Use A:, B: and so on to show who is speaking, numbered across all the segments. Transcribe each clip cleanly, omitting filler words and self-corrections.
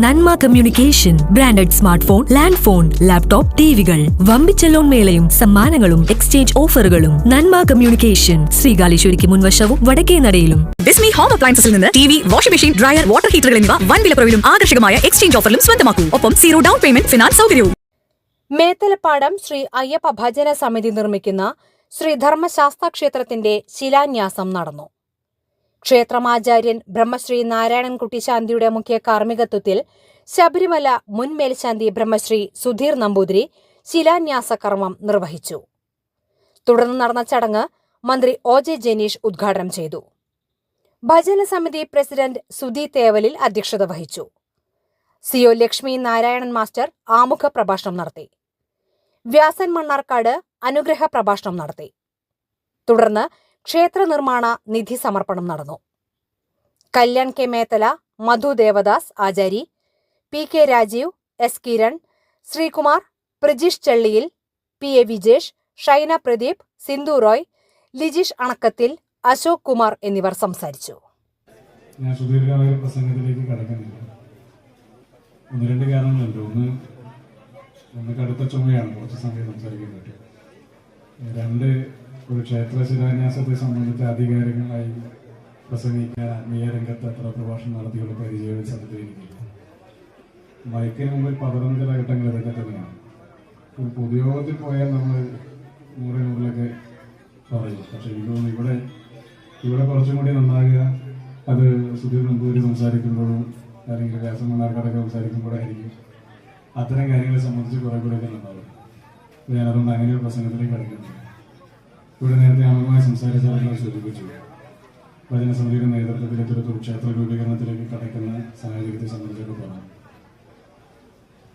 A: നന്മ communication, branded smart phone, land phone, laptop, ടിവികൾ, വമ്പിച്ച ലോൺ മേളയും സമ്മാനങ്ങളും എക്സ്ചേഞ്ച് ഓഫറുകളും. നന്മ കമ്മ്യൂണിക്കേഷൻ, ശ്രീകാലേശ്വരിക്ക് മുൻവശവും വടക്കേനടയിലും.
B: ഡിസ്നി ഹോം അപ്ലയൻസസിൽ നിന്ന് TV, washing machine, dryer, water ഹീറ്ററുകൾ എന്നിവ വൻ വിലക്കുറവിലും ആകർഷകമായ എക്സ്ചേഞ്ച് ഓഫറിലും സ്വന്തമാക്കൂ. ഒപ്പം 0 ഡൗൺ പേയ്മെന്റ് ഫിനാൻസ് സൗകര്യവും.
C: മേത്തലപ്പാടം ശ്രീ അയ്യപ്പ ഭജന സമിതി നിർമ്മിക്കുന്ന ശ്രീ ധർമ്മശാസ്ത്ര ക്ഷേത്രത്തിന്റെ ശിലാന്യാസം നടന്നു. ക്ഷേത്രമാചാര്യൻ ബ്രഹ്മശ്രീ നാരായണൻകുട്ടി ശാന്തിയുടെ മുഖ്യ കാർമ്മികത്വത്തിൽ ശബരിമല മുൻ മേൽശാന്തി ബ്രഹ്മശ്രീ സുധീർ നമ്പൂതിരി ശിലാന്യാസ കർമ്മം നിർവഹിച്ചു. തുടർന്ന് നടന്ന ചടങ്ങ് മന്ത്രി OJ ജനീഷ് ഉദ്ഘാടനം ചെയ്തു. ഭജന സമിതി പ്രസിഡന്റ് സുധി തേവലിൽ അധ്യക്ഷത വഹിച്ചു. CO ലക്ഷ്മി നാരായണൻ മാസ്റ്റർ ആമുഖ പ്രഭാഷണം നടത്തി. വ്യാസൻ മണ്ണാർക്കാട് അനുഗ്രഹ പ്രഭാഷണം നടത്തി. തുടർന്ന് ക്ഷേത്ര നിർമ്മാണ നിധി സമർപ്പണം നടന്നു. Kalyan K Methala, Madhu Devadas Achari, PK Rajeev, S Kiran, Sreekumar, Prajeesh Chelliyil, PA Vijesh, Shaina Pradeep, Sindhu Roy, Lijeesh Anakkathil, Ashok Kumar എന്നിവർ സംസാരിച്ചു.
D: ഞാൻ സുദീർഘമായ പ്രസംഗത്തിലേക്ക് കടക്കുന്നില്ല. ഒന്ന് രണ്ട് കാരണങ്ങളുണ്ട്. ഒന്ന് കടുത്ത ചുമയാണ്, കുറച്ച് സമയം സംസാരിക്കാൻ പറ്റും. രണ്ട്, ഒരു ക്ഷേത്ര ശിലാന്യാസത്തെ സംബന്ധിച്ച് ആധികാരികമായി പ്രസംഗിക്കാൻ ആത്മീയ രംഗത്ത് അത്ര പ്രഭാഷണം നടത്തിയുള്ള പരിചയം സത്യത്തിൽ എനിക്കില്ല. മൈക്കിന് മുമ്പിൽ 11 ചില ഘട്ടങ്ങൾ ഇതൊക്കെ തന്നെയാണ്. ഒരു പൊതുയോഗത്തിൽ പോയാൽ നമ്മൾ 100 പറയും. പക്ഷെ എനിക്ക് തോന്നുന്നു ഇവിടെ കുറച്ചും കൂടി നന്നാകുക അത് സുധീർ നമ്പൂതിരി സംസാരിക്കുമ്പോഴും അല്ലെങ്കിൽ വ്യാസം മണ്ണാർക്കാടൊക്കെ സംസാരിക്കുമ്പോഴായിരിക്കും. അത്തരം കാര്യങ്ങളെ സംബന്ധിച്ച് കുറെ കൂടെയൊക്കെ നന്നാവും. ഞാനതുകൊണ്ട് അങ്ങനെ ഒരു പ്രസംഗത്തിലേക്ക് കടക്കുന്നില്ല. ഇവിടെ നേരത്തെ ആമുഖമായി സംസാരിച്ചവരെ സൂചിപ്പിച്ചു. ഭജനസമിതിയുടെ നേതൃത്വത്തിൽ ഇത്തരത്തിൽ ക്ഷേത്ര രൂപീകരണത്തിലേക്ക് കടക്കുന്ന സാഹചര്യത്തെ സംബന്ധിച്ചൊക്കെ പറഞ്ഞു.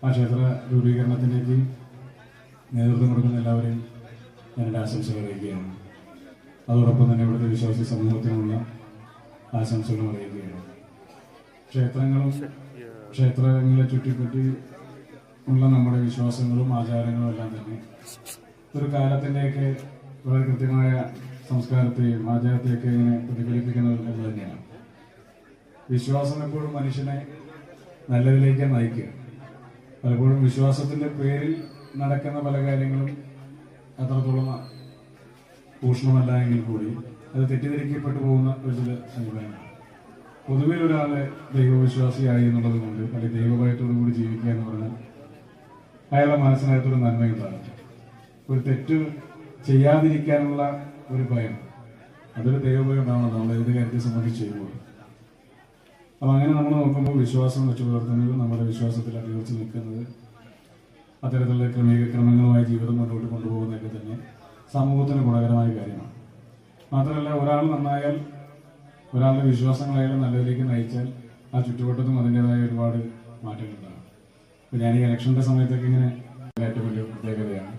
D: ആ ക്ഷേത്ര രൂപീകരണത്തിലേക്ക് നേതൃത്വം കൊടുക്കുന്ന എല്ലാവരെയും ഞാൻ എൻ്റെ ആശംസകൾ അറിയിക്കുകയാണ്. അതോടൊപ്പം തന്നെ ഇവിടുത്തെ വിശ്വാസി സമൂഹത്തിനുള്ള ആശംസകളും അറിയിക്കുകയാണ്. ക്ഷേത്രങ്ങളെ ചുറ്റിപ്പറ്റി ഉള്ള നമ്മുടെ വിശ്വാസങ്ങളും ആചാരങ്ങളും എല്ലാം തന്നെ ഒരു കാലത്തിൻ്റെയൊക്കെ വളരെ കൃത്യമായ സംസ്കാരത്തെയും ആചാരത്തെയൊക്കെ ഇങ്ങനെ പ്രതിഫലിപ്പിക്കുന്നത് എന്ന് തന്നെയാണ്. വിശ്വാസം എപ്പോഴും മനുഷ്യനെ നല്ലതിലേക്ക് നയിക്കുക. പലപ്പോഴും വിശ്വാസത്തിൻ്റെ പേരിൽ നടക്കുന്ന പല കാര്യങ്ങളും അത്രത്തോളം പൂഷ്ണമല്ല എങ്കിൽ കൂടി അത് തെറ്റിദ്ധരിക്കപ്പെട്ടു പോകുന്ന ഒരു ചില സമീപനമാണ്. പൊതുവെ ഒരാളെ ദൈവവിശ്വാസിയായി എന്നുള്ളത് കൊണ്ട് അല്ലെങ്കിൽ ദൈവഭയത്തോടു കൂടി ജീവിക്കുക എന്ന് പറഞ്ഞാൽ അയാളുടെ മനസ്സിനകത്തൊരു നന്മയുണ്ടാകും. ഒരു തെറ്റ് ചെയ്യാതിരിക്കാനുള്ള ഒരു ഭയം, അതൊരു ദൈവഭയം ഉണ്ടാവണം നമ്മൾ ഏത് കാര്യത്തെ സംബന്ധിച്ച് ചെയ്യുമ്പോൾ. അപ്പം അങ്ങനെ നമ്മൾ നോക്കുമ്പോൾ വിശ്വാസം വെച്ചു പുലർത്തുന്നത്, നമ്മുടെ വിശ്വാസത്തിൽ അടിയുറച്ച് നിൽക്കുന്നത്, അത്തരത്തിലുള്ള ക്രമങ്ങളുമായി ജീവിതം മുന്നോട്ട് കൊണ്ടുപോകുന്നതൊക്കെ തന്നെ സമൂഹത്തിന് ഗുണകരമായ കാര്യമാണ്. മാത്രമല്ല, ഒരാൾ നന്നായാൽ, ഒരാളുടെ വിശ്വാസങ്ങളായാലും നല്ലതിലേക്ക് നയിച്ചാൽ ആ ചുറ്റുവട്ടത്തും അതിൻ്റെതായ ഒരുപാട് മാറ്റങ്ങളുണ്ടാകും. അപ്പോൾ ഞാൻ ഈ ഇലക്ഷൻ്റെ സമയത്തൊക്കെ ഇങ്ങനെ ഏറ്റവും വലിയ പ്രത്യേകതയാണ്.